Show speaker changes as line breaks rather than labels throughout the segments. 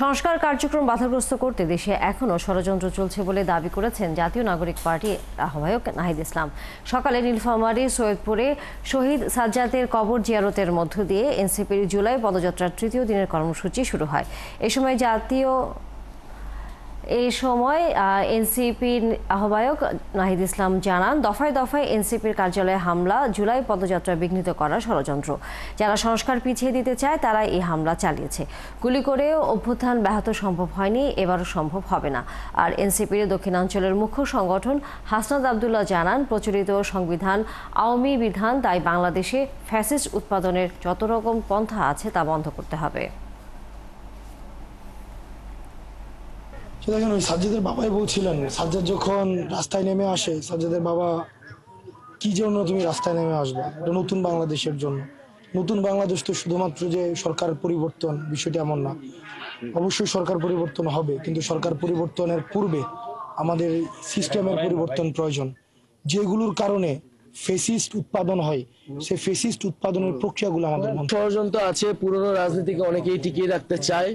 সংস্কার কার্যক্রম বাধাগ্রস্ত করতে দেশে এখনও ষড়যন্ত্র চলছে বলে দাবি করেছেন জাতীয় নাগরিক পার্টির আহ্বায়ক নাহিদ ইসলাম। সকালে নীলফামারী সৈয়দপুরে শহীদ সাজ্জাদের কবর জিয়ারতের মধ্য দিয়ে এনসিপির জুলাই পদযাত্রার তৃতীয় দিনের কর্মসূচি শুরু হয়। এই সময় এনসিপির আহ্বায়ক নাহিদ ইসলাম জানান, দফায় দফায় এনসিপির কার্যালয়ে হামলা জুলাই পদযাত্রা বিঘ্নিত করার ষড়যন্ত্র। যারা সংস্কার পিছিয়ে দিতে চায় তারা এই হামলা চালিয়েছে। গুলি করেও অভ্যুত্থান ব্যাহত সম্ভব হয়নি, এবারও সম্ভব হবে না। আর এনসিপির দক্ষিণাঞ্চলের মুখ্য সংগঠন হাসনাত আবদুল্লাহ জানান, প্রচলিত সংবিধান আওয়ামী বিধান, তাই বাংলাদেশে ফ্যাসিস্ট উৎপাদনের যত রকম পন্থা আছে তা বন্ধ করতে হবে।
দেখেন, ওই সাজ্জাদের বাবাই বলছিলেন, সাজ্জাদ যখন রাস্তায় নেমে আসে, সাজ্জাদের বাবা কি জন্য তুমি রাস্তায় নেমে আসবে, এটা নতুন বাংলাদেশের জন্য। নতুন বাংলাদেশ তো শুধুমাত্র যে সরকার পরিবর্তন, বিষয়টি এমন না। অবশ্যই সরকার পরিবর্তন হবে, কিন্তু সরকার পরিবর্তনের পূর্বে আমাদের সিস্টেমের পরিবর্তন প্রয়োজন। যেগুলোর কারণে ফেসিস্ট উৎপাদন হয়, সেই ফেসিস্ট উৎপাদনের প্রক্রিয়াগুলো আমাদের
ষড়যন্ত্র আছে। পুরনো রাজনীতিকে অনেকেই টিকিয়ে রাখতে চায়।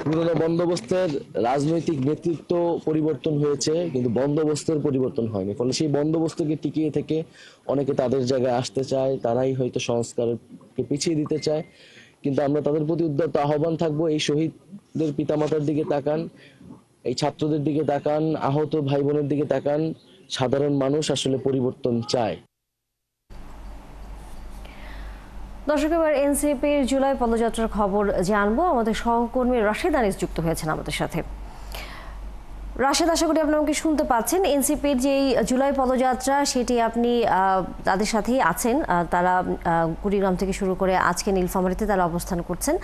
পুরনো বন্দোবস্তের রাজনৈতিক নেতৃত্ব পরিবর্তন হয়েছে, কিন্তু বন্দোবস্তের পরিবর্তন হয়নি। ফলে সেই বন্দোবস্তকে টিকিয়ে থেকে অনেকে তাদের জায়গায় আসতে চায়, তারাই হয়তো সংস্কারকে পিছিয়ে দিতে চায়। কিন্তু আমরা তাদের প্রতি উদ্যত আহ্বান থাকবো, এই শহীদদের পিতামাতার দিকে তাকান, এই ছাত্রদের দিকে তাকান, আহত ভাই বোনের দিকে তাকান। সাধারণ মানুষ আসলে পরিবর্তন চায়।
দর্শক, এবার এনসিপির জুলাই পদযাত্রার খবর জানবো। আমাদের সহকর্মী রাশেদ আনিস যুক্ত হয়েছেন আমাদের সাথে। রাশেদ, আশা করি আপনি আমাকে শুনতে পাচ্ছেন। এনসিপির যে জুলাই পদযাত্রা, সেটি আপনি তাদের সাথেই আছেন। তারা কুড়িগ্রাম থেকে শুরু করে আজকে নীলফামারীতে তারা অবস্থান করছেন।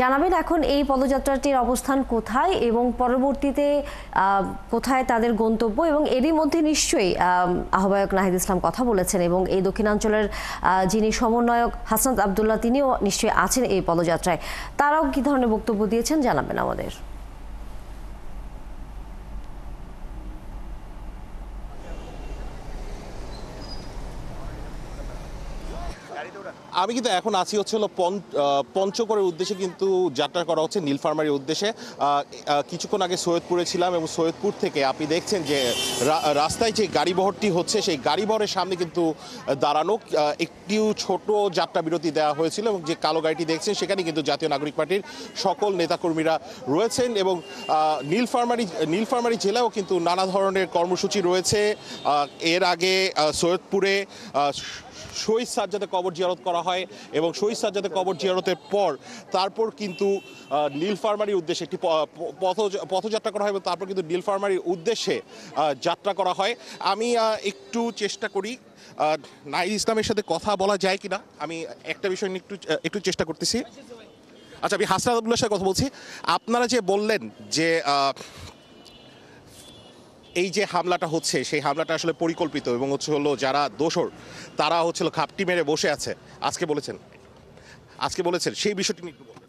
জানাবেন এখন এই পদযাত্রাটির অবস্থান কোথায় এবং পরবর্তীতে কোথায় তাদের গন্তব্য, এবং এরই মধ্যে নিশ্চয়ই আহ্বায়ক নাহিদ ইসলাম কথা বলেছেন এবং এই দক্ষিণাঞ্চলের যিনি সমন্বয়ক হাসনাত আবদুল্লাহ, তিনিও নিশ্চয়ই আছেন এই পদযাত্রায়। তারাও কি ধরনের বক্তব্য দিয়েছেন জানাবেন আমাদের।
আমি কিন্তু এখন আছি হলো পঞ্চগড়ের উদ্দেশ্যে কিন্তু যাত্রা করা হচ্ছে নীলফামারীর উদ্দেশ্যে। কিছুক্ষণ আগে সৈয়দপুরে ছিলাম এবং সৈয়দপুর থেকে আপনি দেখছেন যে রাস্তায় যে গাড়িবহরটি হচ্ছে, সেই গাড়িবহরের সামনে কিন্তু দাঁড়ানো একটি ছোট যাত্রা বিরতি দেওয়া হয়েছিল এবং যে কালো গাড়িটি দেখছেন সেখানে কিন্তু জাতীয় নাগরিক পার্টির সকল নেতাকর্মীরা রয়েছেন। এবং নীলফামারী জেলাও কিন্তু নানা ধরনের কর্মসূচি রয়েছে। এর আগে সৈয়দপুরে শহীদ সাজ্জাদের কবর জিয়ারত করা হয় এবং শহীদ সাজ্জাদের কবর জিয়ারতের তারপর কিন্তু নীলফামারীর উদ্দেশ্যে একটি পথযাত্রা করা হয় এবং তারপর কিন্তু নীলফামারীর উদ্দেশ্যে যাত্রা করা হয়। আমি একটু চেষ্টা করি নাহিদ ইসলামের সাথে কথা বলা যায় কিনা, আমি একটা বিষয় নিয়ে একটু চেষ্টা করতেছি। আচ্ছা, আমি হাসনাত আবদুল্লাহর সাথে কথা বলছি। আপনারা যে বললেন যে এই যে হামলাটা হচ্ছে, সেই হামলাটা আসলে পরিকল্পিত এবং হলো যারা দোষর তারা হলো ঘাপটি মেরে বসে আছে, আজকে বলেছেন সেই বিষয়টি নিয়ে একটু বলবেন।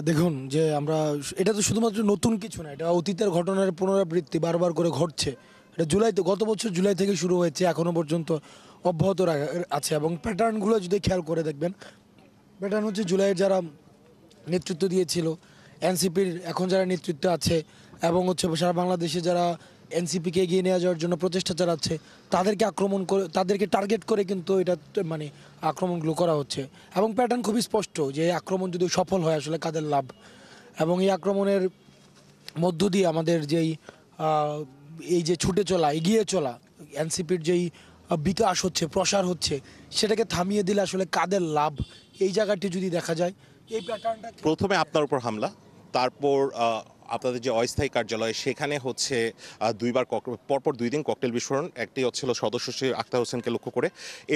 দেখুন, যে আমরা এটা তো শুধুমাত্র নতুন কিছু না, এটা অতীতের ঘটনার পুনরাবৃত্তি বারবার করে ঘটছে। এটা গত বছর জুলাই থেকে শুরু হয়েছে, এখনো পর্যন্ত অব্যাহত আছে। এবং প্যাটার্নগুলো যদি খেয়াল করে দেখবেন, প্যাটার্ন হচ্ছে জুলাইয়ের যারা নেতৃত্ব দিয়েছিল, এনসিপির এখন যারা নেতৃত্বে আছে, এবং হচ্ছে সারা বাংলাদেশে যারা এনসিপিকে এগিয়ে নিয়ে যাওয়ার জন্য প্রচেষ্টা চালাচ্ছে, তাদেরকে টার্গেট করে কিন্তু এটা মানে আক্রমণগুলো করা হচ্ছে। এবং প্যাটার্ন খুবই স্পষ্ট যে এই আক্রমণ যদি সফল হয় আসলে কাদের লাভ। এবং এই আক্রমণের মধ্য দিয়ে আমাদের এই যে ছুটে চলা, এগিয়ে চলা, এনসিপির যেই বিকাশ হচ্ছে, প্রসার হচ্ছে, সেটাকে থামিয়ে দিলে আসলে কাদের লাভ, এই জায়গাটি যদি দেখা যায়। এই প্যাটার্নটা
প্রথমে আপনার উপর হামলা, তারপর আপনাদের যে অস্থায়ী কার্যালয় সেখানে হচ্ছে পরপর 2 দিন ককটেল বিস্ফোরণ, একটি হচ্ছিল সদস্য আখতার হোসেনকে লক্ষ্য করে,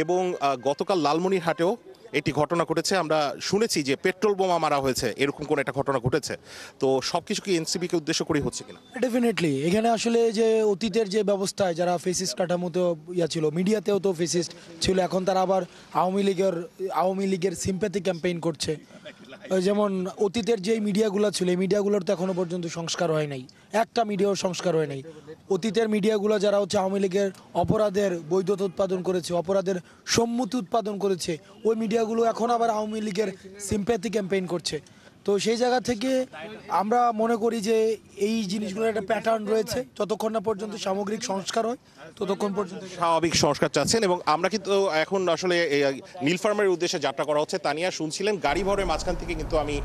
এবং গতকাল লালমনিরহাটেও একটি ঘটনা ঘটেছে। আমরা শুনেছি যে পেট্রোল বোমা মারা হয়েছে, এরকম কোন একটা ঘটনা ঘটেছে। তো সবকিছু কি এনসিপিকে উদ্দেশ্য করে হচ্ছে কিনা?
ডেফিনেটলি এখানে আসলে যে অতীতের যে ব্যবস্থায় যারা ফেসিস্ট কাঠামোতে ছিল, মিডিয়াতেও তো ফেসিস্ট ছিল, এখন তারা আবার আওয়ামী লীগের সিম্প্যাথি ক্যাম্পেইন করছে। যেমন অতীতের যে মিডিয়াগুলো ছিল, এই মিডিয়াগুলোর তো এখনো পর্যন্ত সংস্কার হয় নাই, একটা মিডিয়ার সংস্কার হয় নাই। অতীতের মিডিয়াগুলো যারা হচ্ছে আওয়ামী লীগের অপরাধের বৈধতা উৎপাদন করেছে, অপরাধের সম্মতি উৎপাদন করেছে, ওই মিডিয়াগুলো এখন আবার আওয়ামী লীগের সিম্প্যাথি ক্যাম্পেইন করছে। তো সেই জায়গা থেকে আমরা মনে করি যে এই জিনিসগুলোর একটা প্যাটার্ন রয়েছে, যতক্ষণ না পর্যন্ত সামগ্রিক সংস্কার হয় ততক্ষণ পর্যন্ত।
স্বাভাবিক সংস্কার চাচ্ছেন এবং আমরা কিন্তু এখন আসলে এই নীলফার্মের উদ্দেশ্যে যাত্রা করা হচ্ছে তানিয়া শুনছিলেন, গাড়ি ভরের মাঝখান থেকে কিন্তু আমি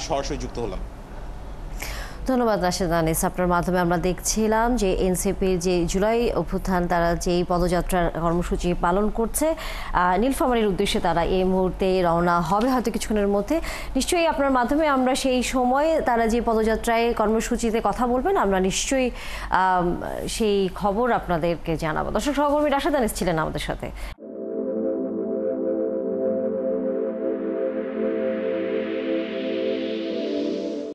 সরাসরি যুক্ত হলাম।
ধন্যবাদ রাশেদ আনিস। আপনার মাধ্যমে আমরা দেখছিলাম যে এনসিপির যে জুলাই অভ্যুত্থান তারা যেই পদযাত্রার কর্মসূচি পালন করছে, নীলফামারীর উদ্দেশ্যে তারা এই মুহূর্তে রওনা হবে হয়তো কিছুক্ষণের মধ্যে। নিশ্চয়ই আপনার মাধ্যমে আমরা সেই সময় তারা যে পদযাত্রায় কর্মসূচিতে কথা বলবেন আমরা নিশ্চয়ই সেই খবর আপনাদেরকে জানাবো। দর্শক, সহকর্মী রাশেদ আনিস ছিলেন আমাদের সাথে।